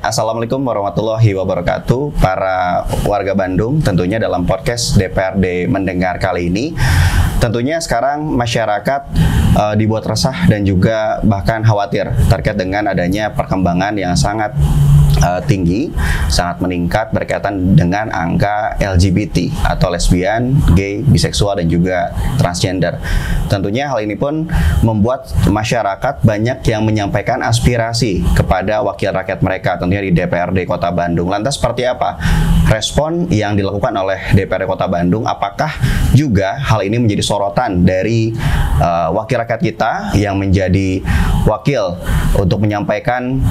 Assalamualaikum warahmatullahi wabarakatuh. Para warga Bandung, tentunya dalam podcast DPRD Mendengar kali ini, tentunya sekarang masyarakat dibuat resah dan juga bahkan khawatir terkait dengan adanya perkembangan yang sangat tinggi, sangat meningkat berkaitan dengan angka LGBT atau lesbian, gay, biseksual, dan juga transgender. Tentunya hal ini pun membuat masyarakat banyak yang menyampaikan aspirasi kepada wakil rakyat mereka, tentunya di DPRD Kota Bandung. Lantas seperti apa respon yang dilakukan oleh DPRD Kota Bandung? Apakah juga hal ini menjadi sorotan dari wakil rakyat kita yang menjadi wakil untuk menyampaikan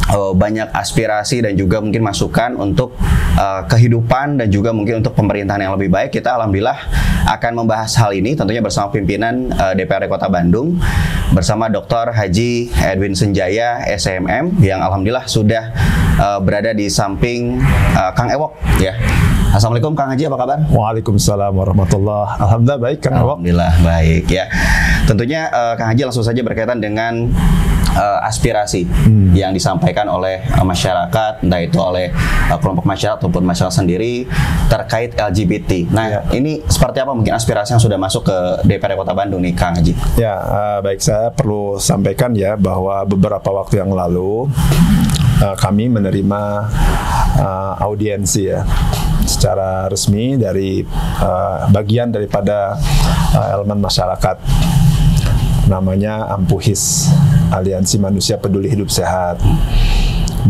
banyak aspirasi dan juga mungkin masukan untuk kehidupan dan juga mungkin untuk pemerintahan yang lebih baik? Kita alhamdulillah akan membahas hal ini tentunya bersama pimpinan DPRD Kota Bandung, bersama Dr. Haji Edwin Senjaya SMM yang alhamdulillah sudah berada di samping Kang Ewok ya. Assalamualaikum Kang Haji, apa kabar? Waalaikumsalam warahmatullahi. Alhamdulillah baik Kang Ewok. Alhamdulillah baik ya. Tentunya Kang Haji langsung saja berkaitan dengan aspirasi yang disampaikan oleh masyarakat, entah itu oleh kelompok masyarakat ataupun masyarakat sendiri terkait LGBT. Nah, ini seperti apa mungkin aspirasi yang sudah masuk ke DPRD Kota Bandung nih, Kang Haji? Ya, baik, saya perlu sampaikan ya bahwa beberapa waktu yang lalu kami menerima audiensi ya secara resmi dari bagian daripada elemen masyarakat, namanya Ampuhis, Aliansi Manusia Peduli Hidup Sehat.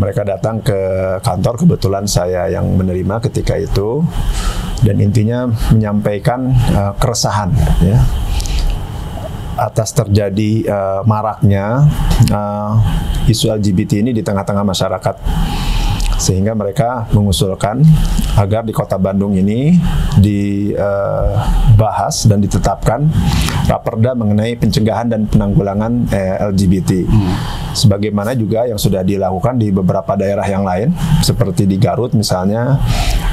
Mereka datang ke kantor, kebetulan saya yang menerima ketika itu, dan intinya menyampaikan keresahan ya atas terjadi maraknya isu LGBT ini di tengah-tengah masyarakat, sehingga mereka mengusulkan agar di Kota Bandung ini dibahas dan ditetapkan Raperda mengenai pencegahan dan penanggulangan LGBT. Sebagaimana juga yang sudah dilakukan di beberapa daerah yang lain, seperti di Garut misalnya,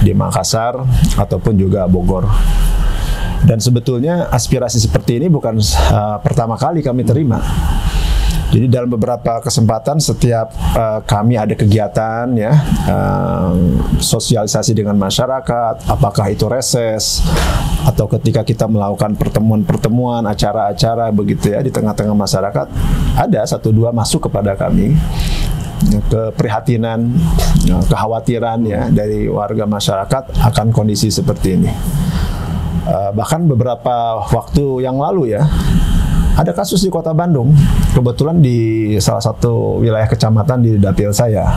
di Makassar, ataupun juga Bogor. Dan sebetulnya aspirasi seperti ini bukan pertama kali kami terima. Jadi dalam beberapa kesempatan setiap kami ada kegiatan ya, sosialisasi dengan masyarakat, apakah itu reses atau ketika kita melakukan pertemuan-pertemuan, acara-acara begitu ya di tengah-tengah masyarakat, ada satu dua masuk kepada kami keprihatinan, kekhawatiran ya dari warga masyarakat akan kondisi seperti ini. Bahkan beberapa waktu yang lalu ya, ada kasus di Kota Bandung, kebetulan di salah satu wilayah kecamatan di dapil saya.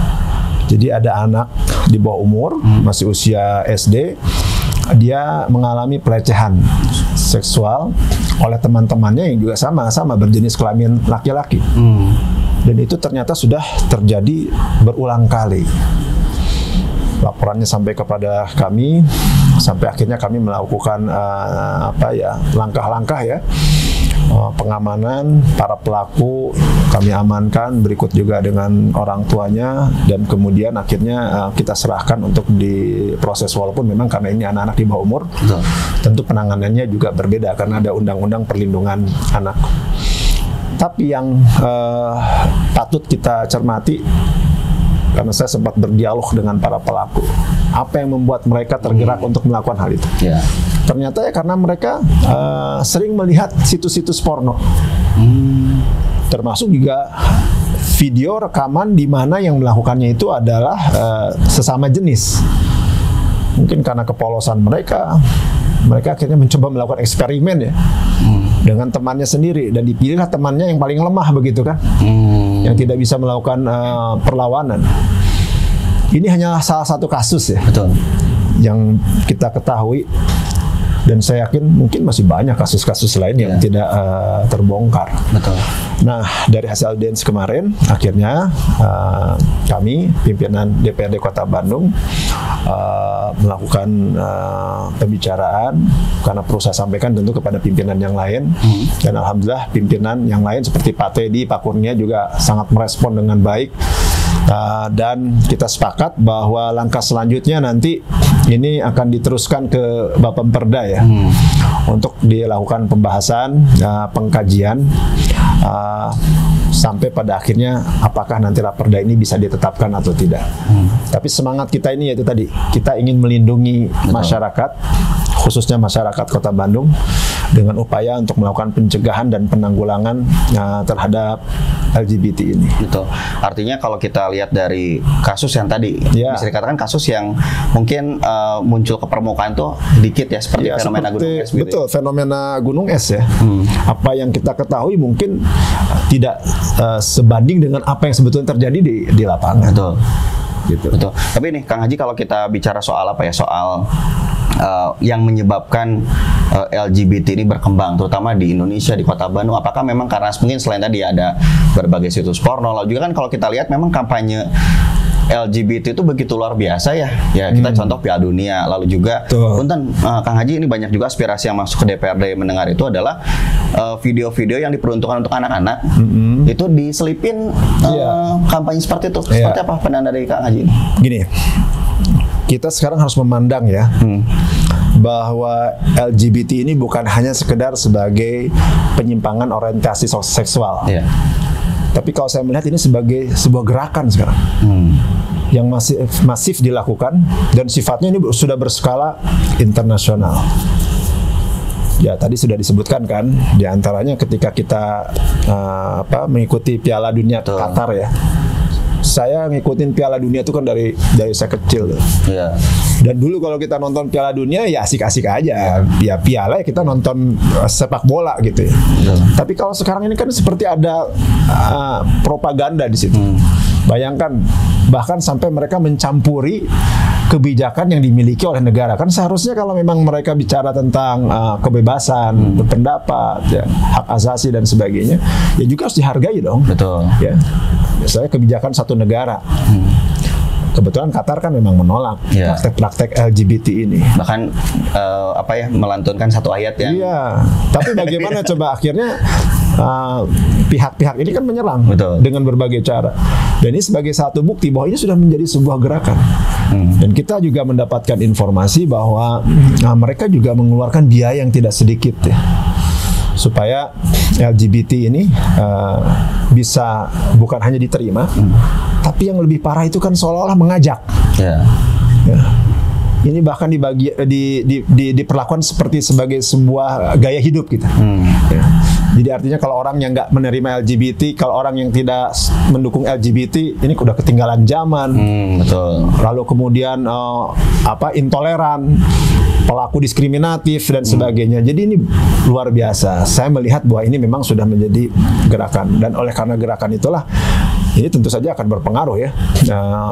Jadi ada anak di bawah umur, masih usia SD, dia mengalami pelecehan seksual oleh teman-temannya yang juga sama-sama berjenis kelamin laki-laki. Dan itu ternyata sudah terjadi berulang kali. Laporannya sampai kepada kami, sampai akhirnya kami melakukan langkah-langkah ya, pengamanan para pelaku kami amankan, berikut juga dengan orang tuanya, dan kemudian akhirnya kita serahkan untuk diproses, walaupun memang karena ini anak-anak di bawah umur, tentu penanganannya juga berbeda karena ada undang-undang perlindungan anak. Tapi yang patut kita cermati, karena saya sempat berdialog dengan para pelaku, apa yang membuat mereka tergerak untuk melakukan hal itu? Ternyata ya karena mereka sering melihat situs-situs porno, termasuk juga video rekaman di mana yang melakukannya itu adalah sesama jenis. Mungkin karena kepolosan mereka akhirnya mencoba melakukan eksperimen ya dengan temannya sendiri, dan dipilihlah temannya yang paling lemah begitu kan, yang tidak bisa melakukan perlawanan. Ini hanya salah satu kasus ya, betul, yang kita ketahui, dan saya yakin mungkin masih banyak kasus-kasus lain yang tidak terbongkar. Betul. Nah, dari hasil audiens kemarin, akhirnya kami pimpinan DPRD Kota Bandung melakukan pembicaraan, karena perlu saya sampaikan tentu kepada pimpinan yang lain, dan alhamdulillah pimpinan yang lain seperti Pak Teddy, Pak Kurnia juga sangat merespon dengan baik. Dan kita sepakat bahwa langkah selanjutnya nanti ini akan diteruskan ke Bapemperda ya, untuk dilakukan pembahasan, pengkajian sampai pada akhirnya apakah nanti Raperda ini bisa ditetapkan atau tidak. Tapi semangat kita ini yaitu tadi, kita ingin melindungi masyarakat, khususnya masyarakat Kota Bandung, dengan upaya untuk melakukan pencegahan dan penanggulangan terhadap LGBT ini. Betul. Artinya kalau kita lihat dari kasus yang tadi, bisa dikatakan kasus yang mungkin muncul ke permukaan tuh dikit ya, seperti fenomena gunung es. Betul, fenomena gunung es ya. Apa yang kita ketahui mungkin tidak sebanding dengan apa yang sebetulnya terjadi di lapangan. Betul. Gitu. Betul. Tapi nih Kang Haji, kalau kita bicara soal apa ya, soal yang menyebabkan LGBT ini berkembang, terutama di Indonesia, di Kota Bandung, apakah memang karena mungkin selain tadi ada berbagai situs porno, lalu juga kan kalau kita lihat memang kampanye LGBT itu begitu luar biasa ya. Ya kita contoh Piala Dunia, lalu juga punten Kang Haji, ini banyak juga aspirasi yang masuk ke DPRD mendengar itu adalah video-video yang diperuntukkan untuk anak-anak itu diselipin kampanye seperti itu. Seperti apa pandangan dari Kang Haji? Gini, kita sekarang harus memandang ya bahwa LGBT ini bukan hanya sekedar sebagai penyimpangan orientasi seksual. Tapi kalau saya melihat ini sebagai sebuah gerakan sekarang yang masif dilakukan dan sifatnya ini sudah berskala internasional. Ya tadi sudah disebutkan kan, diantaranya ketika kita mengikuti Piala Dunia Qatar ya. Saya ngikutin Piala Dunia itu kan dari saya kecil. Dan dulu kalau kita nonton Piala Dunia ya asik-asik aja. Ya piala ya kita nonton sepak bola gitu ya. Tapi kalau sekarang ini kan seperti ada propaganda di situ. Bayangkan, bahkan sampai mereka mencampuri kebijakan yang dimiliki oleh negara. Kan seharusnya kalau memang mereka bicara tentang kebebasan berpendapat, ya, hak asasi dan sebagainya, ya juga harus dihargai dong. Betul. Ya, misalnya kebijakan satu negara. Kebetulan Qatar kan memang menolak praktek-praktek LGBT ini. Bahkan melantunkan satu ayat yang. Iya. Tapi bagaimana coba akhirnya pihak-pihak ini kan menyerang dengan berbagai cara. Dan ini sebagai satu bukti bahwa ini sudah menjadi sebuah gerakan. Dan kita juga mendapatkan informasi bahwa mereka juga mengeluarkan biaya yang tidak sedikit ya, supaya LGBT ini bisa bukan hanya diterima, tapi yang lebih parah itu kan seolah-olah mengajak. Ya. Ini bahkan diperlakukan sebagai sebuah gaya hidup kita. Ya. Jadi artinya kalau orang yang nggak menerima LGBT, kalau orang yang tidak mendukung LGBT, ini udah ketinggalan zaman. Betul. Lalu kemudian intoleran, pelaku diskriminatif dan sebagainya. Jadi ini luar biasa. Saya melihat bahwa ini memang sudah menjadi gerakan, dan oleh karena gerakan itulah ini tentu saja akan berpengaruh ya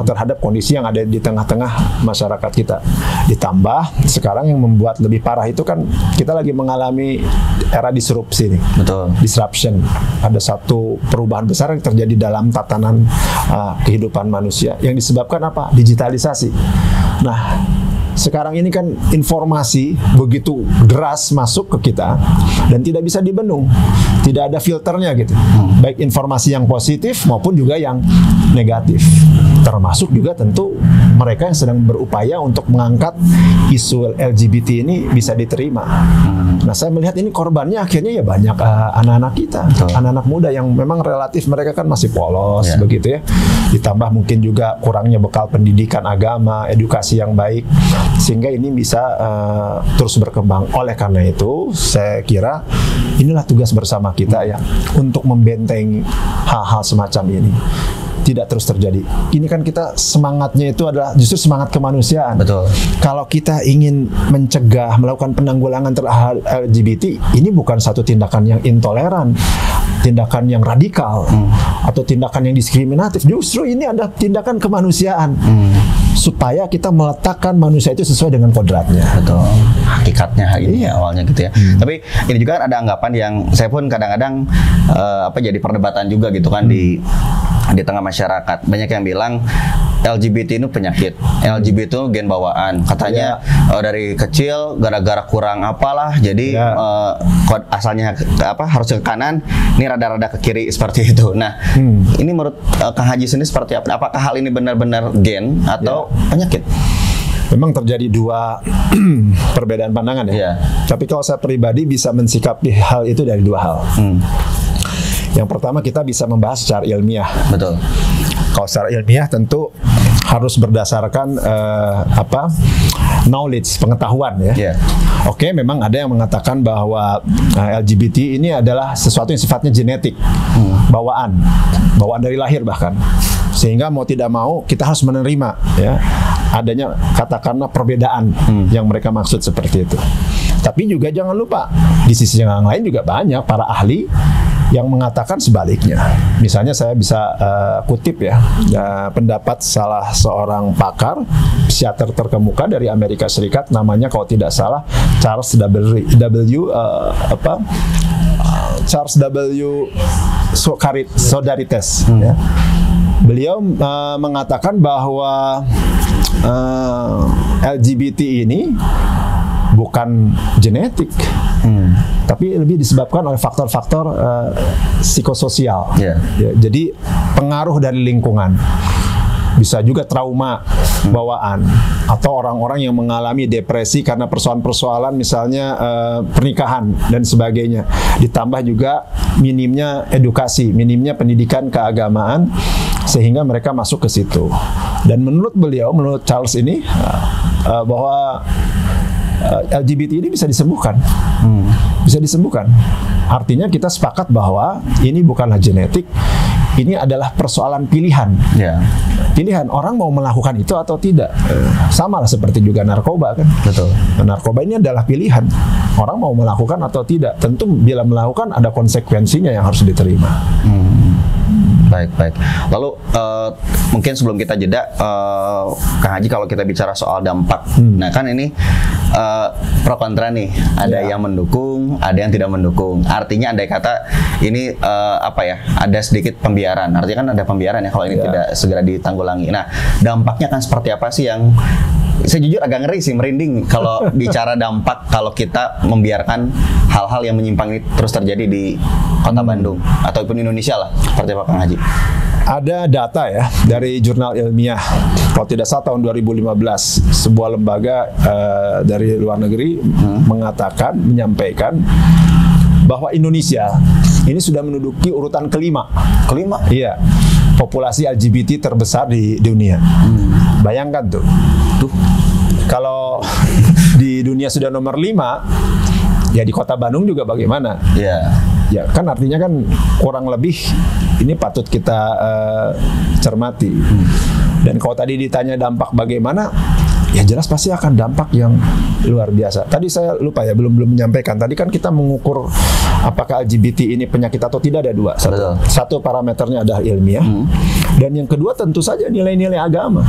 terhadap kondisi yang ada di tengah-tengah masyarakat kita. Ditambah sekarang yang membuat lebih parah itu kan kita lagi mengalami era disrupsi nih. Betul. Disruption. Ada satu perubahan besar yang terjadi dalam tatanan kehidupan manusia yang disebabkan apa? Digitalisasi. Nah, sekarang ini kan informasi begitu deras masuk ke kita dan tidak bisa dibendung, tidak ada filternya gitu. Baik informasi yang positif maupun juga yang negatif. Termasuk juga tentu mereka yang sedang berupaya untuk mengangkat isu LGBT ini bisa diterima. Nah, saya melihat ini korbannya akhirnya ya banyak anak-anak kita, anak-anak muda yang memang relatif mereka kan masih polos begitu ya. Ditambah mungkin juga kurangnya bekal pendidikan agama, edukasi yang baik, sehingga ini bisa terus berkembang. Oleh karena itu, saya kira inilah tugas bersama kita ya untuk membentengi hal-hal semacam ini tidak terus terjadi. Ini kan kita semangatnya itu adalah justru semangat kemanusiaan. Betul. Kalau kita ingin mencegah, melakukan penanggulangan terhadap LGBT, ini bukan satu tindakan yang intoleran, tindakan yang radikal, atau tindakan yang diskriminatif. Justru ini adalah tindakan kemanusiaan. Supaya kita meletakkan manusia itu sesuai dengan kodratnya. Betul. Hakikatnya ini awalnya gitu ya. Tapi ini juga kan ada anggapan yang saya pun kadang-kadang jadi perdebatan juga gitu kan di tengah masyarakat. Banyak yang bilang LGBT itu penyakit, LGBT itu gen bawaan. Katanya dari kecil gara-gara kurang apalah, jadi asalnya harus ke kanan, ini rada-rada ke kiri seperti itu. Nah, ini menurut Kang Haji sendiri seperti apa? Apakah hal ini benar-benar gen atau penyakit? Memang terjadi dua perbedaan pandangan ya. Tapi kalau saya pribadi bisa mensikapi hal itu dari dua hal. Yang pertama kita bisa membahas secara ilmiah. Betul. Kalau secara ilmiah tentu harus berdasarkan knowledge, pengetahuan ya. Yeah. Oke, memang ada yang mengatakan bahwa LGBT ini adalah sesuatu yang sifatnya genetik, bawaan dari lahir bahkan. Sehingga mau tidak mau kita harus menerima ya adanya katakanlah perbedaan yang mereka maksud seperti itu. Tapi juga jangan lupa di sisi yang lain juga banyak para ahli yang mengatakan sebaliknya. Misalnya saya bisa kutip ya pendapat salah seorang pakar psikiater terkemuka dari Amerika Serikat, namanya kalau tidak salah Charles W. Sodarites. Ya. Beliau mengatakan bahwa LGBT ini bukan genetik, tapi lebih disebabkan oleh faktor-faktor psikososial. Ya, jadi pengaruh dari lingkungan, bisa juga trauma bawaan, atau orang-orang yang mengalami depresi karena persoalan-persoalan misalnya pernikahan dan sebagainya. Ditambah juga minimnya edukasi, minimnya pendidikan keagamaan, sehingga mereka masuk ke situ. Dan menurut beliau, menurut Charles ini, bahwa LGBT ini bisa disembuhkan. Bisa disembuhkan. Artinya kita sepakat bahwa ini bukanlah genetik, ini adalah persoalan pilihan. Yeah. Pilihan orang mau melakukan itu atau tidak. Sama lah seperti juga narkoba kan. Betul. Narkoba ini adalah pilihan. Orang mau melakukan atau tidak. Tentu bila melakukan ada konsekuensinya yang harus diterima. Baik. Lalu mungkin sebelum kita jeda, Kang Haji, kalau kita bicara soal dampak, nah kan ini pro kontra nih, ada yang mendukung, ada yang tidak mendukung. Artinya andai kata ini ada sedikit pembiaran, artinya kan ada pembiaran ya kalau ini tidak segera ditanggulangi. Nah, dampaknya kan seperti apa sih yang saya jujur agak ngeri sih, merinding kalau bicara dampak kalau kita membiarkan hal-hal yang menyimpang ini terus terjadi di Kota Bandung ataupun Indonesia lah, seperti apa Kang Haji? Ada data ya dari jurnal ilmiah, kalau tidak salah tahun 2015, sebuah lembaga dari luar negeri menyampaikan bahwa Indonesia ini sudah menduduki urutan kelima. Iya, populasi LGBT terbesar di dunia. Bayangkan tuh. Kalau di dunia sudah nomor 5, ya di Kota Bandung juga bagaimana? Ya kan artinya kan kurang lebih ini patut kita cermati. Dan kalau tadi ditanya dampak bagaimana, ya jelas pasti akan dampak yang luar biasa. Tadi saya lupa ya, belum menyampaikan. Tadi kan kita mengukur apakah LGBT ini penyakit atau tidak, ada dua. Satu parameternya adalah ilmiah, dan yang kedua tentu saja nilai-nilai agama.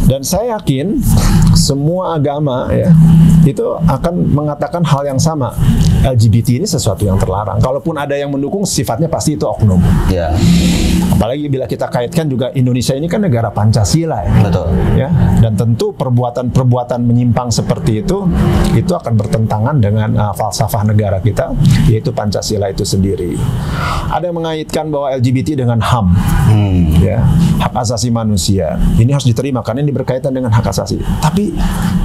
Dan saya yakin semua agama ya itu akan mengatakan hal yang sama. LGBT ini sesuatu yang terlarang. Kalaupun ada yang mendukung, sifatnya pasti itu oknum. Apalagi bila kita kaitkan juga Indonesia ini kan negara Pancasila ya. Betul. Ya. Dan tentu perbuatan-perbuatan menyimpang seperti itu akan bertentangan dengan falsafah negara kita, yaitu Pancasila itu sendiri. Ada yang mengaitkan bahwa LGBT dengan HAM, ya, hak asasi manusia. Ini harus diterima karena ini berkaitan dengan hak asasi. Tapi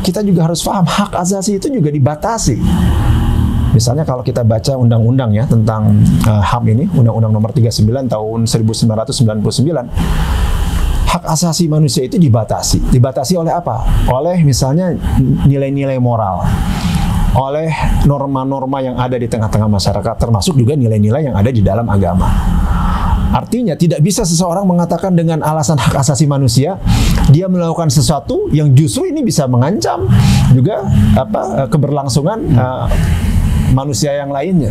kita juga harus paham hak asasi itu juga dibatasi. Misalnya kalau kita baca undang-undang ya tentang HAM ini, Undang-Undang Nomor 39 tahun 1999, hak asasi manusia itu dibatasi. Dibatasi oleh apa? Oleh misalnya nilai-nilai moral, oleh norma-norma yang ada di tengah-tengah masyarakat, termasuk juga nilai-nilai yang ada di dalam agama. Artinya tidak bisa seseorang mengatakan dengan alasan hak asasi manusia dia melakukan sesuatu yang justru ini bisa mengancam juga keberlangsungan manusia yang lainnya.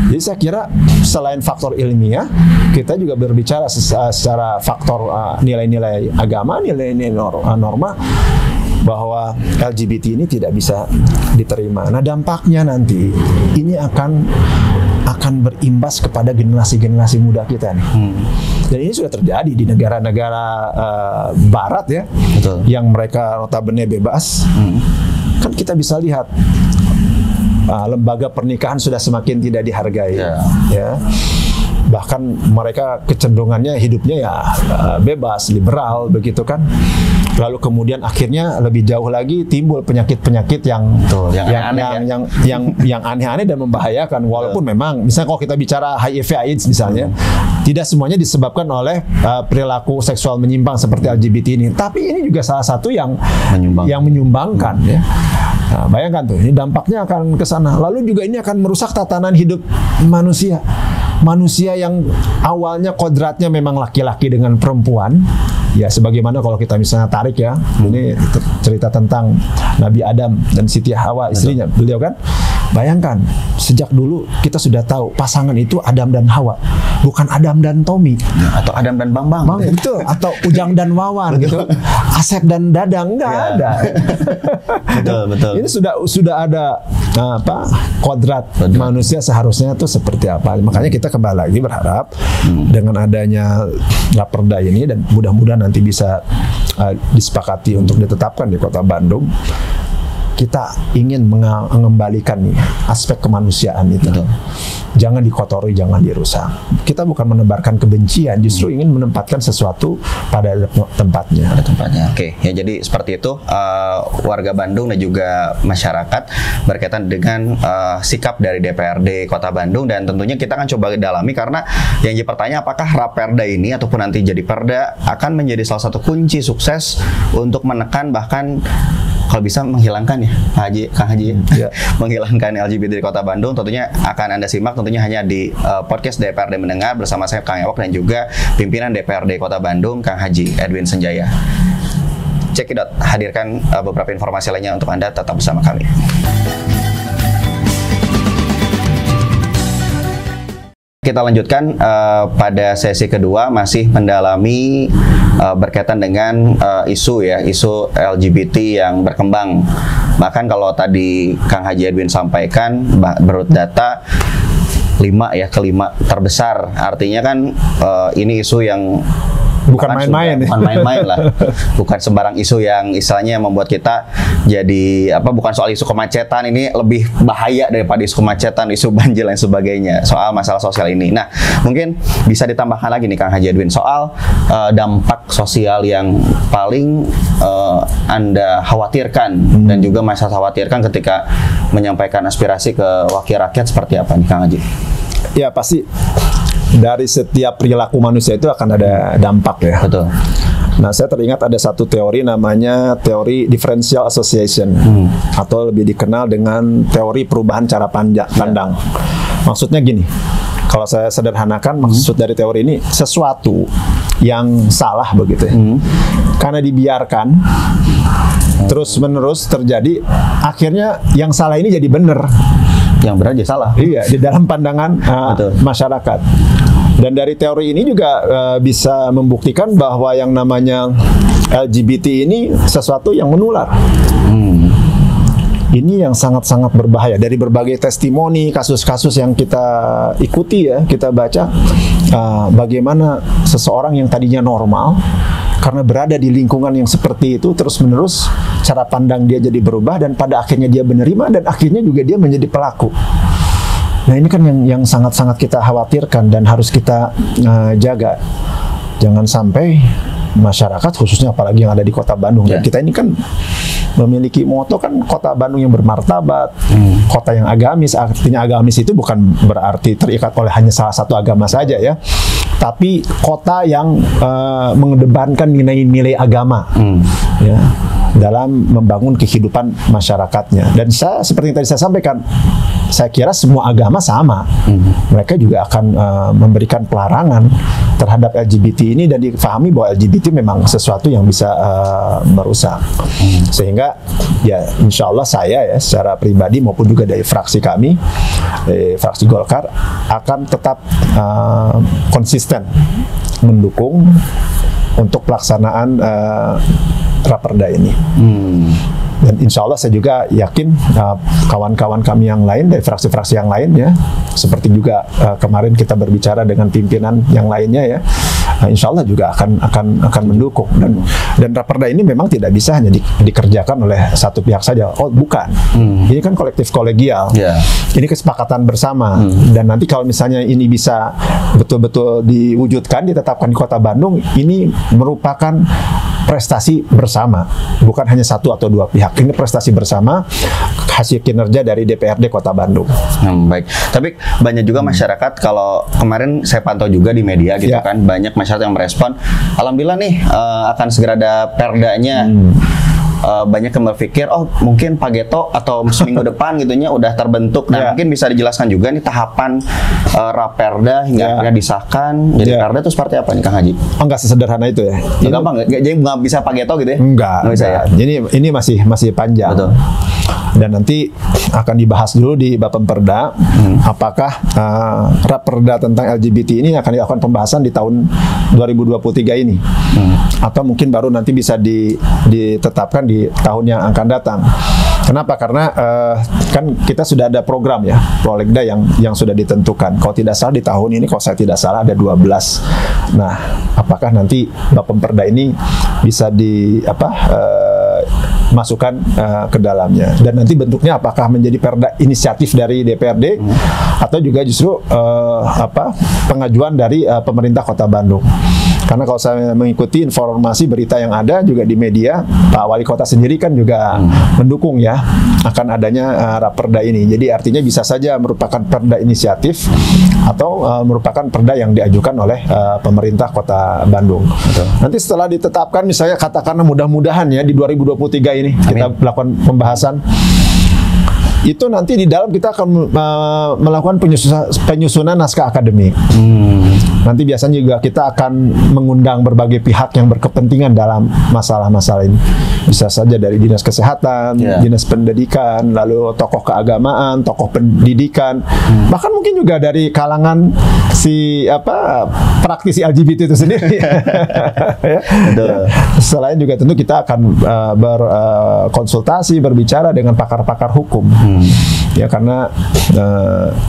Jadi saya kira selain faktor ilmiah, kita juga berbicara secara faktor nilai-nilai agama, nilai-nilai norma, bahwa LGBT ini tidak bisa diterima. Nah, dampaknya nanti ini akan berimbas kepada generasi-generasi muda kita nih. Dan ini sudah terjadi di negara-negara barat ya. Betul. Yang mereka notabene bebas. Kan kita bisa lihat lembaga pernikahan sudah semakin tidak dihargai. Ya. Bahkan mereka kecenderungannya hidupnya ya bebas, liberal begitu kan. Lalu kemudian akhirnya lebih jauh lagi timbul penyakit-penyakit yang Betul, yang aneh-aneh dan membahayakan. Walaupun memang misalnya kalau kita bicara HIV/AIDS misalnya, tidak semuanya disebabkan oleh perilaku seksual menyimpang seperti LGBT ini. Tapi ini juga salah satu yang menyumbangkan ya. Nah, bayangkan tuh, ini dampaknya akan ke sana. Lalu juga ini akan merusak tatanan hidup manusia. Manusia yang awalnya kodratnya memang laki-laki dengan perempuan, ya sebagaimana kalau kita misalnya tarik ya, ini cerita tentang Nabi Adam dan Siti Hawa istrinya, beliau kan. Bayangkan, sejak dulu kita sudah tahu pasangan itu Adam dan Hawa, bukan Adam dan Tommy, atau Adam dan Bambang. Betul, atau Ujang dan Wawan gitu. Asep dan Dadang enggak ada. Betul. Ini sudah ada kodrat manusia seharusnya itu seperti apa. Makanya kita kembali lagi berharap dengan adanya Raperda ini, dan mudah-mudahan nanti bisa disepakati untuk ditetapkan di Kota Bandung. Kita ingin mengembalikan nih aspek kemanusiaan itu. Betul. Jangan dikotori, jangan dirusak. Kita bukan menebarkan kebencian, justru ingin menempatkan sesuatu pada tempatnya. Oke, ya jadi seperti itu warga Bandung dan juga masyarakat berkaitan dengan sikap dari DPRD Kota Bandung, dan tentunya kita akan coba dalami karena yang jadi pertanyaan, apakah Raperda ini ataupun nanti jadi perda akan menjadi salah satu kunci sukses untuk menekan, bahkan kalau bisa menghilangkan ya Kang Haji ya, menghilangkan LGBT di Kota Bandung. Tentunya akan Anda simak tentunya hanya di podcast DPRD Mendengar bersama saya Kang Ewok dan juga pimpinan DPRD Kota Bandung Kang Haji Edwin Senjaya. Cekidot hadirkan beberapa informasi lainnya untuk Anda, tetap bersama kami. Kita lanjutkan pada sesi kedua, masih mendalami berkaitan dengan isu LGBT yang berkembang. Bahkan kalau tadi Kang Haji Edwin sampaikan, menurut data kelima terbesar, artinya kan ini isu yang bukan main-main, lah. Bukan sembarang isu yang istilahnya membuat kita jadi bukan soal isu kemacetan, ini lebih bahaya daripada isu kemacetan, isu banjir dan sebagainya, soal masalah sosial ini. Nah, mungkin bisa ditambahkan lagi nih Kang Haji Edwin soal dampak sosial yang paling Anda khawatirkan dan juga masyarakat khawatirkan ketika menyampaikan aspirasi ke wakil rakyat, seperti apa nih Kang Haji? Ya pasti dari setiap perilaku manusia itu akan ada dampak ya. Betul. Nah, saya teringat ada satu teori namanya teori differential association, atau lebih dikenal dengan teori perubahan cara pandang. Maksudnya gini, kalau saya sederhanakan, maksud dari teori ini sesuatu yang salah begitu ya, karena dibiarkan terus-menerus terjadi, akhirnya yang salah ini jadi benar. Yang benar jadi salah. Iya, di dalam pandangan masyarakat. Dan dari teori ini juga bisa membuktikan bahwa yang namanya LGBT ini sesuatu yang menular. Ini yang sangat-sangat berbahaya. Dari berbagai testimoni, kasus-kasus yang kita ikuti ya, kita baca bagaimana seseorang yang tadinya normal, karena berada di lingkungan yang seperti itu terus-menerus, cara pandang dia jadi berubah, dan pada akhirnya dia menerima, dan akhirnya juga dia menjadi pelaku. Nah, ini kan yang sangat-sangat kita khawatirkan dan harus kita jaga. Jangan sampai masyarakat, khususnya apalagi yang ada di Kota Bandung, dan kita ini kan memiliki moto kan Kota Bandung yang bermartabat, kota yang agamis. Artinya agamis itu bukan berarti terikat oleh hanya salah satu agama saja ya, tapi kota yang mengedepankan nilai-nilai agama ya, dalam membangun kehidupan masyarakatnya. Dan saya, seperti yang tadi saya sampaikan, saya kira semua agama sama. Mereka juga akan memberikan pelarangan terhadap LGBT ini, dan difahami bahwa LGBT memang sesuatu yang bisa merusak. Sehingga ya insya Allah saya ya secara pribadi maupun juga dari fraksi kami, fraksi Golkar, akan tetap konsisten mendukung untuk pelaksanaan Raperda ini. Dan insya Allah saya juga yakin kawan-kawan kami yang lain dari fraksi-fraksi yang lain ya, seperti juga kemarin kita berbicara dengan pimpinan yang lainnya ya, insya Allah juga akan mendukung. Dan Raperda ini memang tidak bisa hanya dikerjakan oleh satu pihak saja. Oh bukan, ini kan kolektif kolegial, ini kesepakatan bersama. Dan nanti kalau misalnya ini bisa betul-betul diwujudkan, ditetapkan di Kota Bandung, ini merupakan prestasi bersama, bukan hanya satu atau dua pihak. Ini prestasi bersama hasil kinerja dari DPRD Kota Bandung. Baik. Tapi banyak juga masyarakat, kalau kemarin saya pantau juga di media gitu Ya. kan, banyak masyarakat yang merespon, alhamdulillah nih akan segera ada perdanya. Banyak yang berpikir, oh mungkin Pak Geto atau seminggu depan gitunya udah terbentuk. Nah, Ya. mungkin bisa dijelaskan juga nih tahapan raperda hingga Ya. akhirnya disahkan. Jadi Ya. perda itu seperti apa nih Kang Haji? Oh, nggak sesederhana itu ya. Gampang nggak? Jadi nggak bisa Pak Geto gitu ya? Enggak, Nggak bisa ya? Jadi ini masih panjang. Betul. Dan nanti akan dibahas dulu di Bapemperda apakah raperda tentang LGBT ini akan dilakukan pembahasan di tahun 2023 ini. Atau mungkin baru nanti bisa ditetapkan di tahun yang akan datang. Kenapa? Karena kan kita sudah ada program ya, Prolegda yang sudah ditentukan. Kalau tidak salah di tahun ini, kalau saya tidak salah ada 12. Nah, apakah nanti Bapemperda ini bisa masukkan ke dalamnya, dan nanti bentuknya apakah menjadi perda inisiatif dari DPRD atau juga justru pengajuan dari pemerintah Kota Bandung. Karena kalau saya mengikuti informasi berita yang ada juga di media, Pak Wali Kota sendiri kan juga mendukung ya akan adanya raperda ini. Jadi artinya bisa saja merupakan perda inisiatif atau merupakan perda yang diajukan oleh pemerintah Kota Bandung. Betul. Nanti setelah ditetapkan, misalnya katakanlah mudah-mudahan ya di 2023 ini kita melakukan pembahasan, itu nanti di dalam kita akan melakukan penyusunan naskah akademik. Nanti biasanya juga kita akan mengundang berbagai pihak yang berkepentingan dalam masalah-masalah ini. Bisa saja dari Dinas Kesehatan, Dinas Pendidikan, lalu tokoh keagamaan, tokoh pendidikan, bahkan mungkin juga dari kalangan praktisi LGBT itu sendiri. Ya. Selain juga tentu kita akan berkonsultasi, berbicara dengan pakar-pakar hukum. Ya, karena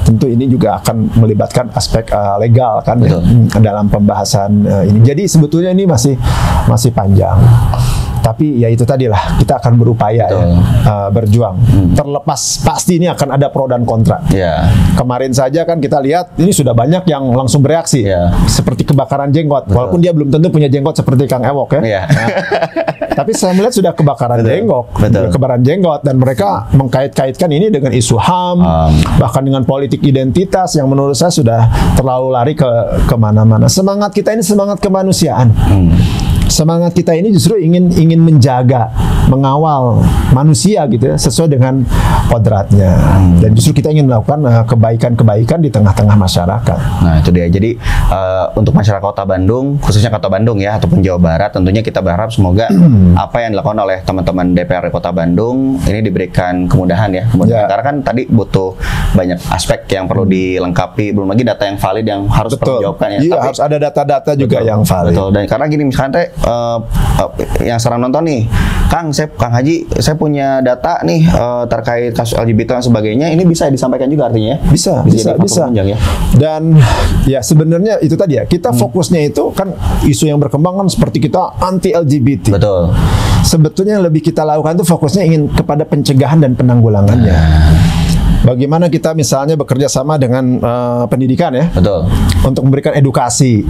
tentu ini juga akan melibatkan aspek legal kan ya, dalam pembahasan ini. Jadi sebetulnya ini masih panjang. Tapi ya itu tadilah, kita akan berupaya ya, berjuang. Terlepas pasti ini akan ada pro dan kontra. Kemarin saja kan kita lihat ini sudah banyak yang langsung bereaksi, seperti kebakaran jenggot. Walaupun dia belum tentu punya jenggot seperti Kang Ewok ya. Tapi saya melihat sudah kebakaran jenggot, dan mereka mengkait-kaitkan ini dengan isu HAM, bahkan dengan politik identitas yang menurut saya sudah terlalu lari kemana-mana. Semangat kita ini semangat kemanusiaan. Semangat kita ini justru ingin menjaga, mengawal manusia gitu ya, sesuai dengan kodratnya. Dan justru kita ingin melakukan kebaikan-kebaikan di tengah-tengah masyarakat. Nah, itu dia. Jadi untuk masyarakat Kota Bandung, khususnya Kota Bandung ya, ataupun Jawa Barat, tentunya kita berharap semoga apa yang dilakukan oleh teman-teman DPRD Kota Bandung ini diberikan kemudahan ya. Karena kan tadi butuh banyak aspek yang perlu dilengkapi, belum lagi data yang valid yang harus dipertanggungjawabkan ya. Iya, harus ada data-data juga yang valid. Betul. Dan karena gini misalnya yang sekarang nonton nih, Kang Haji, saya punya data nih terkait kasus LGBT dan sebagainya, ini bisa disampaikan juga artinya ya? Bisa. Ya. Dan ya sebenarnya itu tadi ya, kita fokusnya itu kan isu yang berkembang kan seperti kita anti LGBT. Betul. Sebetulnya yang lebih kita lakukan itu fokusnya ingin kepada pencegahan dan penanggulangannya. Bagaimana kita misalnya bekerja sama dengan pendidikan ya, untuk memberikan edukasi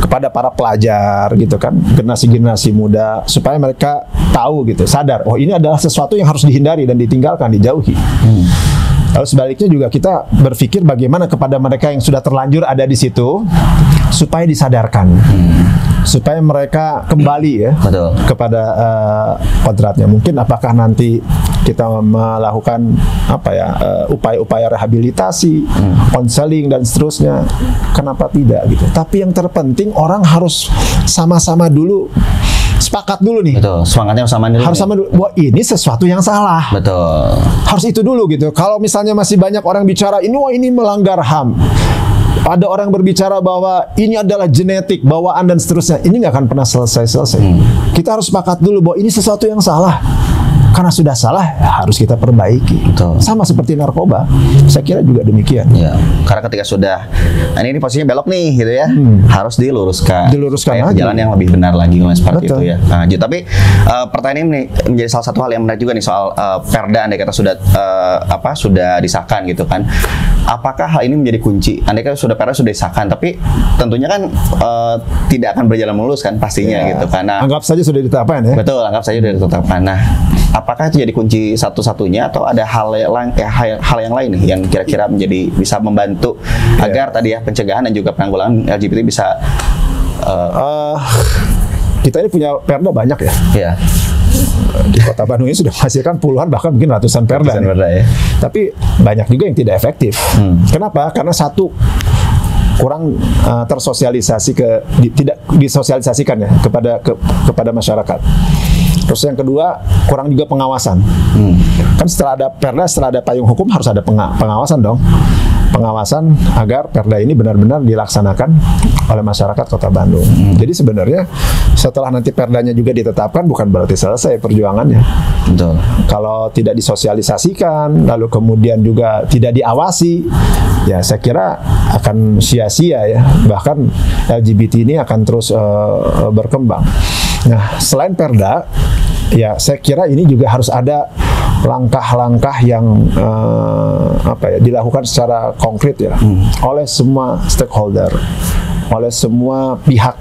kepada para pelajar gitu kan, generasi muda, supaya mereka tahu gitu, sadar, oh ini adalah sesuatu yang harus dihindari dan ditinggalkan, dijauhi. Lalu sebaliknya juga kita berpikir bagaimana kepada mereka yang sudah terlanjur ada di situ, supaya disadarkan, supaya mereka kembali ya kepada kodratnya. Mungkin apakah nanti kita melakukan upaya-upaya rehabilitasi, konseling dan seterusnya, kenapa tidak gitu. Tapi yang terpenting orang harus sama-sama dulu sepakat dulu nih. Semangatnya sama dulu. Harus sama dulu. Wah, ini sesuatu yang salah. Harus itu dulu gitu. Kalau misalnya masih banyak orang bicara ini melanggar HAM. Ada orang berbicara bahwa ini adalah genetik, bawaan dan seterusnya. Ini nggak akan pernah selesai. Kita harus sepakat dulu bahwa ini sesuatu yang salah. Karena sudah salah, ya harus kita perbaiki. Sama seperti narkoba, saya kira juga demikian. Karena ketika sudah, ini posisinya belok nih, gitu ya, harus diluruskan lagi. Jalan yang lebih benar lagi, seperti itu ya. Nah, tapi pertanyaan ini menjadi salah satu hal yang menarik juga nih soal perda, andai kata sudah disahkan gitu kan. apakah hal ini menjadi kunci? Andai kan sudah perda sudah disahkan, tapi tentunya kan tidak akan berjalan mulus kan pastinya gitu. Karena anggap saja sudah ditetapkan ya. Betul, anggap saja sudah ditetapkan. Nah, apakah itu jadi kunci satu-satunya atau ada hal yang lain nih yang kira-kira menjadi bisa membantu agar tadi ya pencegahan dan juga penanggulangan LGBT bisa kita ini punya perda banyak ya. Iya. Di Kota Bandung ini sudah menghasilkan puluhan bahkan mungkin ratusan perda. Ya. Tapi banyak juga yang tidak efektif. Kenapa? Karena satu, kurang tersosialisasi tidak disosialisasikan ya kepada masyarakat. Terus yang kedua, kurang juga pengawasan. Kan setelah ada perda, setelah ada payung hukum harus ada pengawasan dong. Pengawasan agar perda ini benar-benar dilaksanakan oleh masyarakat Kota Bandung. Jadi sebenarnya setelah nanti perdanya juga ditetapkan bukan berarti selesai perjuangannya. Betul. Kalau tidak disosialisasikan, lalu kemudian juga tidak diawasi, ya saya kira akan sia-sia ya. Bahkan LGBT ini akan terus berkembang. Nah, selain perda, ya saya kira ini juga harus ada langkah-langkah yang dilakukan secara konkret ya oleh semua stakeholder, oleh semua pihak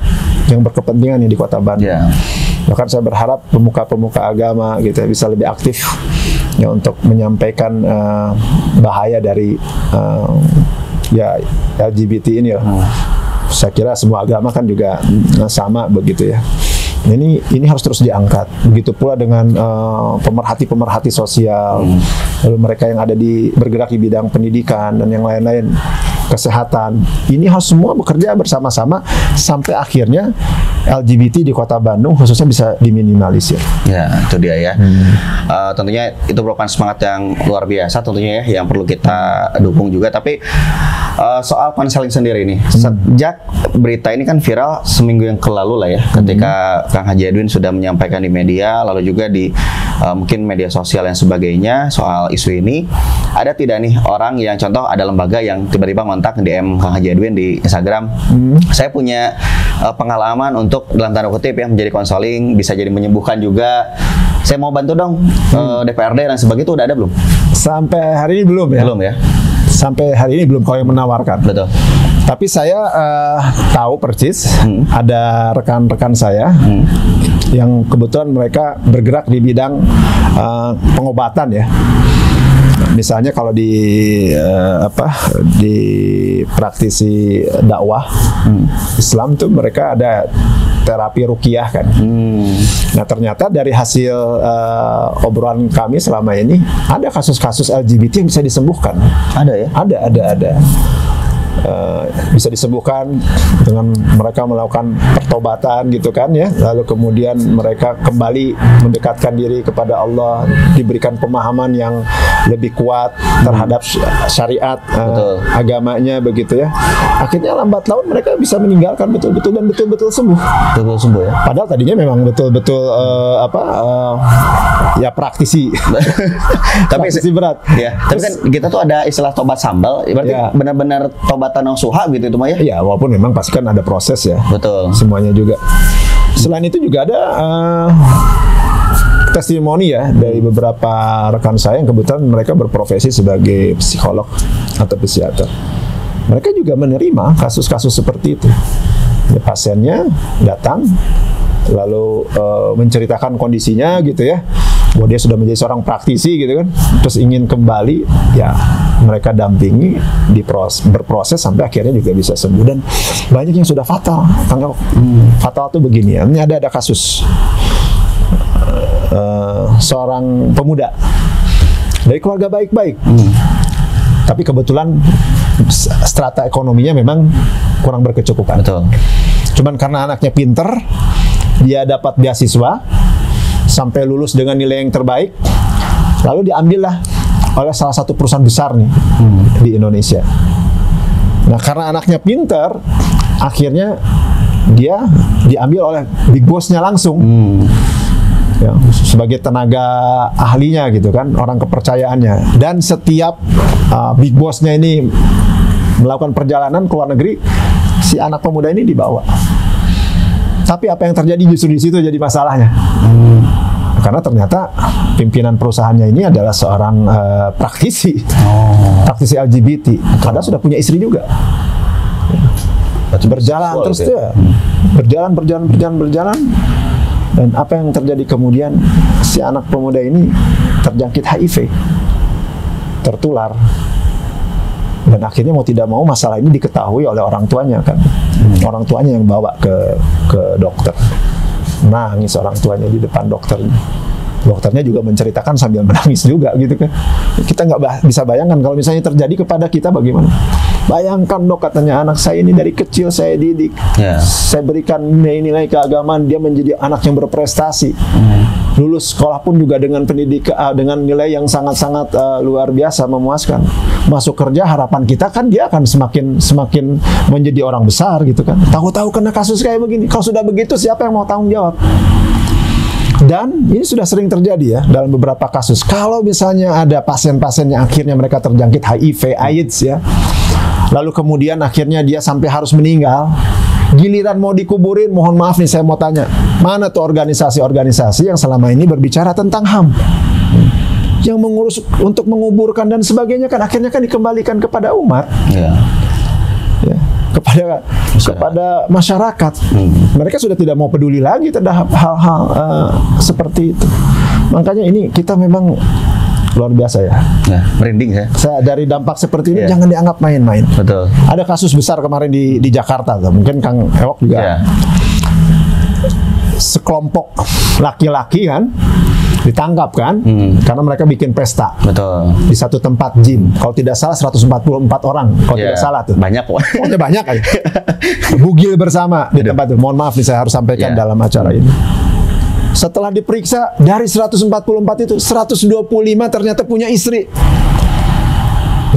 yang berkepentingan di Kota Bandung. Bahkan saya berharap pemuka-pemuka agama gitu ya, bisa lebih aktif ya untuk menyampaikan bahaya dari LGBT ini lah. Saya kira semua agama kan juga sama begitu ya. Ini harus terus diangkat. Begitu pula dengan pemerhati-pemerhati sosial, lalu mereka yang ada bergerak di bidang pendidikan dan yang lain-lain, kesehatan. Ini harus semua bekerja bersama-sama sampai akhirnya LGBT di Kota Bandung khususnya bisa diminimalisir. Ya, itu dia ya. Tentunya itu merupakan semangat yang luar biasa tentunya ya, yang perlu kita dukung juga. Tapi soal konseling sendiri nih, sejak berita ini kan viral seminggu yang lalu lah ya, ketika Kang Haji Edwin sudah menyampaikan di media, lalu juga di mungkin media sosial yang sebagainya soal isu ini. Ada tidak nih orang yang contoh ada lembaga yang tiba-tiba ngontak DM Kang Haji Edwin di Instagram, saya punya pengalaman untuk dalam tanda kutip ya menjadi konseling, bisa jadi menyembuhkan juga. Saya mau bantu dong DPRD dan sebagainya, itu udah ada belum? Sampai hari ini belum ya? Belum ya? Sampai hari ini belum kalau yang menawarkan. Betul. Tapi saya tahu persis ada rekan-rekan saya yang kebetulan mereka bergerak di bidang pengobatan ya. Misalnya kalau di praktisi dakwah Islam tuh mereka ada terapi ruqyah kan. Nah ternyata dari hasil obrolan kami selama ini ada kasus-kasus LGBT yang bisa disembuhkan. Ada ya? Ada. Bisa disembuhkan dengan mereka melakukan pertobatan gitu kan ya, lalu kemudian mereka kembali mendekatkan diri kepada Allah, diberikan pemahaman yang lebih kuat terhadap syariat agamanya begitu ya. Akhirnya lambat laun mereka bisa meninggalkan betul-betul dan betul-betul sembuh. Betul sembuh ya. Padahal tadinya memang betul-betul ya praktisi. Tapi praktisi berat. Ya. Tapi kan kita tuh ada istilah tobat sambal, berarti benar-benar tobat tanah suha gitu itu mah ya? Ya, walaupun memang pasti kan ada proses ya. Betul. Semuanya juga. Selain itu juga ada testimoni ya dari beberapa rekan saya yang kebetulan mereka berprofesi sebagai psikolog atau psikiater. Mereka juga menerima kasus-kasus seperti itu. Ya, pasiennya datang lalu menceritakan kondisinya gitu ya, bahwa dia sudah menjadi seorang praktisi gitu kan, terus ingin kembali, ya mereka dampingi, berproses sampai akhirnya juga bisa sembuh. Dan banyak yang sudah fatal. Fatal tuh begini ya, ini ada kasus seorang pemuda dari keluarga baik-baik, tapi kebetulan strata ekonominya memang kurang berkecukupan. Betul. Cuman karena anaknya pinter, dia dapat beasiswa sampai lulus dengan nilai yang terbaik, lalu diambillah oleh salah satu perusahaan besar nih di Indonesia. Nah karena anaknya pinter, akhirnya dia diambil oleh big boss-nya langsung, ya, sebagai tenaga ahlinya gitu kan, orang kepercayaannya. Dan setiap big boss-nya ini melakukan perjalanan ke luar negeri, si anak pemuda ini dibawa. Tapi apa yang terjadi justru di situ jadi masalahnya. Karena ternyata pimpinan perusahaannya ini adalah seorang praktisi LGBT. Padahal sudah punya istri juga. Berjalan terus gitu ya. Berjalan. Dan apa yang terjadi kemudian, si anak pemuda ini terjangkit HIV, tertular. Dan akhirnya mau tidak mau masalah ini diketahui oleh orang tuanya kan. Orang tuanya yang bawa ke dokter. Nangis orang tuanya di depan dokternya. Dokternya juga menceritakan sambil menangis juga gitu kan. Kita nggak bisa bayangkan kalau misalnya terjadi kepada kita bagaimana. Bayangkan dok, katanya, anak saya ini dari kecil saya didik, saya berikan nilai-nilai keagamaan, dia menjadi anak yang berprestasi. Lulus sekolah pun juga dengan pendidikan, dengan nilai yang sangat-sangat luar biasa, memuaskan. Masuk kerja, harapan kita kan dia akan semakin menjadi orang besar gitu kan. Tahu-tahu kena kasus kayak begini. Kalau sudah begitu, siapa yang mau tanggung jawab? Dan ini sudah sering terjadi ya dalam beberapa kasus. Kalau misalnya ada pasien-pasien yang akhirnya mereka terjangkit HIV, AIDS ya, lalu kemudian akhirnya dia sampai harus meninggal, giliran mau dikuburin, mohon maaf nih saya mau tanya, mana tuh organisasi-organisasi yang selama ini berbicara tentang HAM? Yang mengurus untuk menguburkan dan sebagainya kan akhirnya kan dikembalikan kepada umat. Ya, kepada masyarakat. Mereka sudah tidak mau peduli lagi terhadap hal-hal seperti itu. Makanya ini kita memang luar biasa ya. Merinding ya. Saya dari dampak seperti ini jangan dianggap main-main. Betul. Ada kasus besar kemarin di Jakarta tuh. Mungkin Kang Ewok juga. Sekelompok laki-laki kan ditangkap kan, karena mereka bikin pesta. Betul. Di satu tempat gym. Kalau tidak salah 144 orang. Kalau tidak salah tuh. Banyak kok. Pokoknya banyak aja. Bugil bersama di tempat itu. Mohon maaf nih saya harus sampaikan dalam acara ini. Setelah diperiksa dari 144 itu 125 ternyata punya istri.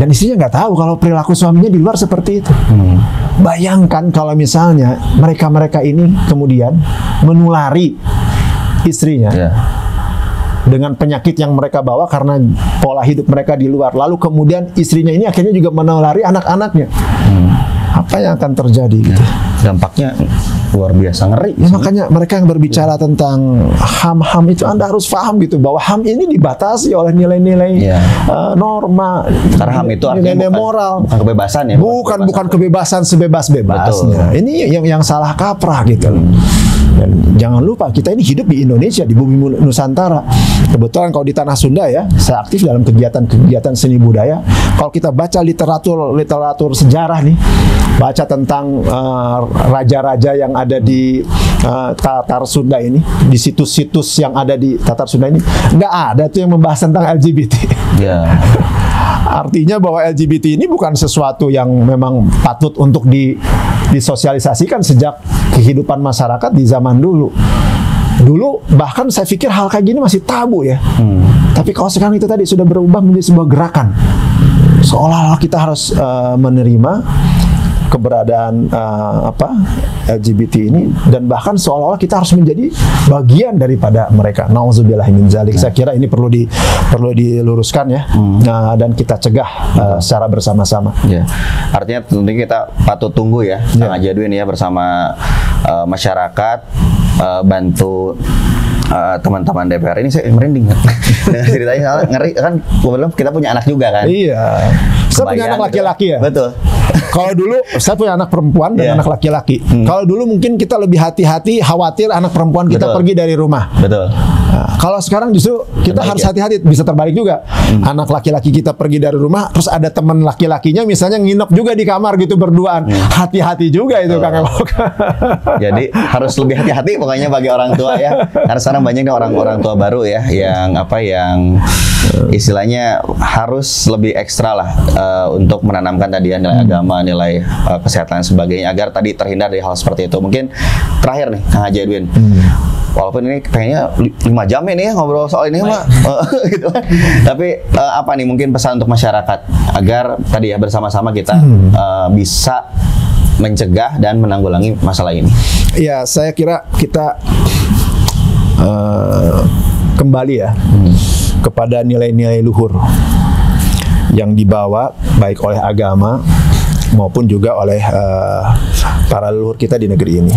Dan istrinya nggak tahu kalau perilaku suaminya di luar seperti itu. Bayangkan kalau misalnya mereka ini kemudian menulari istrinya. Dengan penyakit yang mereka bawa karena pola hidup mereka di luar. Lalu kemudian istrinya ini akhirnya juga menulari anak-anaknya. Apa yang akan terjadi gitu? Dampaknya luar biasa ngeri. Ya, makanya mereka yang berbicara tentang HAM itu Anda harus paham gitu bahwa HAM ini dibatasi oleh nilai-nilai norma. Karena HAM itu artinya nilai moral, bukan kebebasan ya. Bukan kebebasan sebebas-bebasnya. Ini yang salah kaprah gitu. Dan jangan lupa kita ini hidup di Indonesia, di bumi Nusantara. Kebetulan kalau di tanah Sunda ya, saya aktif dalam kegiatan seni budaya. Kalau kita baca literatur sejarah nih, baca tentang raja-raja yang ada di Tatar Sunda ini, di situs-situs yang ada di Tatar Sunda ini, nggak ada tuh yang membahas tentang LGBT. Artinya bahwa LGBT ini bukan sesuatu yang memang patut untuk disosialisasikan sejak kehidupan masyarakat di zaman dulu. Dulu bahkan saya pikir hal kayak gini masih tabu ya. Tapi kalau sekarang itu tadi sudah berubah menjadi sebuah gerakan. Seolah-olah kita harus menerima keberadaan LGBT ini, dan bahkan seolah-olah kita harus menjadi bagian daripada mereka. Nauzubillahi min dzalik. Saya kira ini perlu diluruskan ya. Dan kita cegah secara bersama-sama. Artinya tentunya kita patut tunggu ya, Kang Haji Edwin ya, bersama masyarakat, bantu teman-teman DPR. Ini saya merinding dengan ceritanya, ngeri kan. Kita punya anak juga kan. Iya. Saya punya anak laki-laki ya. Betul. Kalau dulu saya punya anak perempuan dan anak laki-laki. Kalau dulu mungkin kita lebih hati-hati, khawatir anak perempuan kita pergi dari rumah. Betul. Nah, kalau sekarang justru kita harus hati-hati, bisa terbalik juga. Anak laki-laki kita pergi dari rumah, terus ada teman laki-lakinya misalnya nginep juga di kamar gitu berduaan. Hati-hati juga itu Kang Ewok. Jadi harus lebih hati-hati pokoknya bagi orang tua ya. Karena sekarang banyaknya orang tua baru ya yang istilahnya harus lebih ekstra lah untuk menanamkan tadi nilai agama, nilai kesehatan dan sebagainya agar tadi terhindar dari hal seperti itu. Mungkin terakhir nih Kang Haji Edwin. Walaupun ini kayaknya 5 jam ini ya ngobrol soal ini mah gitu. Tapi apa nih mungkin pesan untuk masyarakat agar tadi ya bersama-sama kita bisa mencegah dan menanggulangi masalah ini. Ya, saya kira kita kembali ya kepada nilai-nilai luhur yang dibawa baik oleh agama maupun juga oleh para leluhur kita di negeri ini.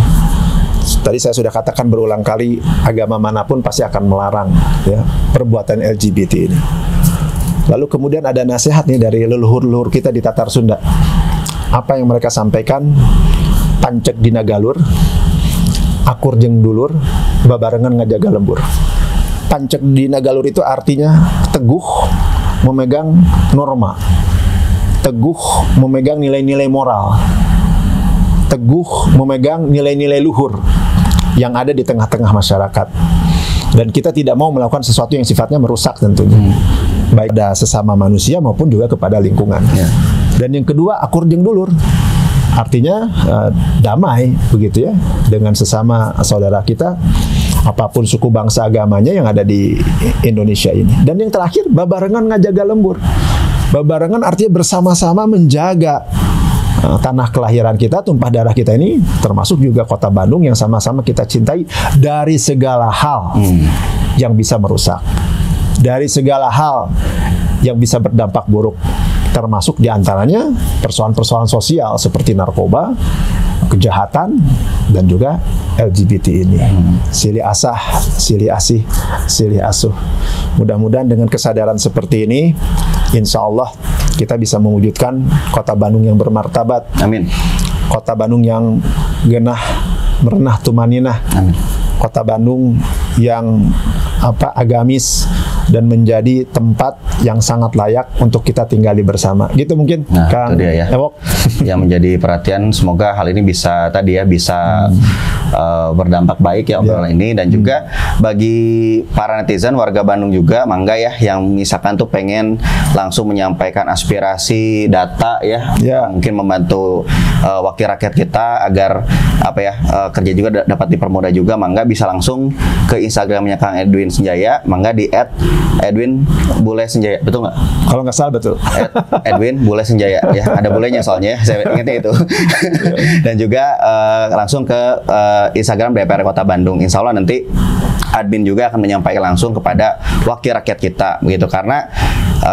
Tadi saya sudah katakan berulang kali, agama manapun pasti akan melarang ya perbuatan LGBT ini. Lalu kemudian ada nasihat nih dari leluhur-leluhur kita di Tatar Sunda. Apa yang mereka sampaikan? Pancek dina galur, akur jeung dulur, babarengan ngajaga lembur. Pancek dina galur itu artinya teguh memegang norma, teguh memegang nilai-nilai moral, teguh memegang nilai-nilai luhur yang ada di tengah-tengah masyarakat. Dan kita tidak mau melakukan sesuatu yang sifatnya merusak tentunya, baik pada sesama manusia maupun juga kepada lingkungan. Dan yang kedua, akur jeung dulur, artinya damai begitu ya dengan sesama saudara kita, apapun suku bangsa agamanya yang ada di Indonesia ini. Dan yang terakhir, babarengan ngajaga lembur. Babarengan artinya bersama-sama menjaga tanah kelahiran kita, tumpah darah kita ini, termasuk juga kota Bandung yang sama-sama kita cintai dari segala hal yang bisa merusak, dari segala hal yang bisa berdampak buruk, termasuk diantaranya persoalan-persoalan sosial seperti narkoba, kejahatan, dan juga LGBT ini. Silih asah, silih asih, silih asuh. Mudah-mudahan dengan kesadaran seperti ini, insya Allah kita bisa mewujudkan kota Bandung yang bermartabat. Amin. Kota Bandung yang genah, merenah, tumaninah. Amin. Kota Bandung yang agamis dan menjadi tempat yang sangat layak untuk kita tinggali bersama. Gitu mungkin. Nah, Kang itu dia ya. Ewok. Yang menjadi perhatian, semoga hal ini bisa berdampak baik ya obrolan ini. Dan juga bagi para netizen warga Bandung juga, mangga ya yang misalkan tuh pengen langsung menyampaikan aspirasi, data ya, mungkin membantu wakil rakyat kita agar kerja juga dapat dipermudah juga, mangga bisa langsung ke Instagramnya Kang Edwin Senjaya, mangga di @Edwin Bule Senjaya, betul nggak? Kalau nggak salah betul. Edwin Bule Senjaya ya, ada bulenya soalnya saya ingatnya itu. Dan juga langsung ke Instagram DPR Kota Bandung. Insya Allah nanti admin juga akan menyampaikan langsung kepada wakil rakyat kita, begitu, karena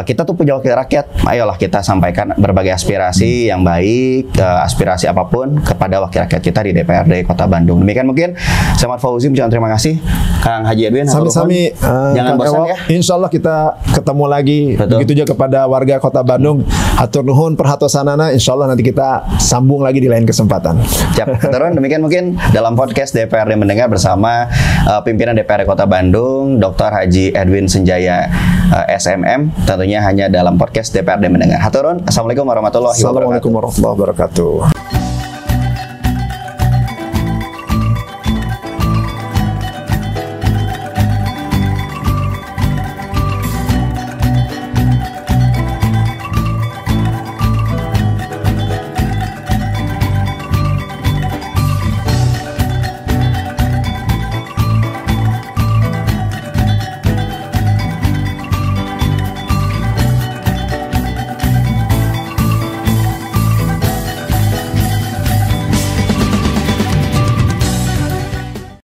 kita tuh punya wakil rakyat. Ayolah kita sampaikan berbagai aspirasi yang baik, aspirasi apapun kepada wakil rakyat kita di DPRD Kota Bandung. Demikian mungkin saya Ahmad Fauzi ucapkan terima kasih Kang Haji Edwin. Sami-sami. Jangan bosan ya. Insya Allah kita ketemu lagi. Betul. Begitu juga kepada warga Kota Bandung. Hatur nuhun perhatosanana. Insya Allah nanti kita sambung lagi di lain kesempatan. Siap. Terus demikian mungkin dalam podcast DPRD Mendengar bersama pimpinan DPRD Kota Bandung, Dr. Haji Edwin Senjaya SMM, tentunya hanya dalam podcast DPRD Mendengar. Haturun. Assalamualaikum warahmatullahi wabarakatuh. Assalamualaikum warahmatullahi wabarakatuh.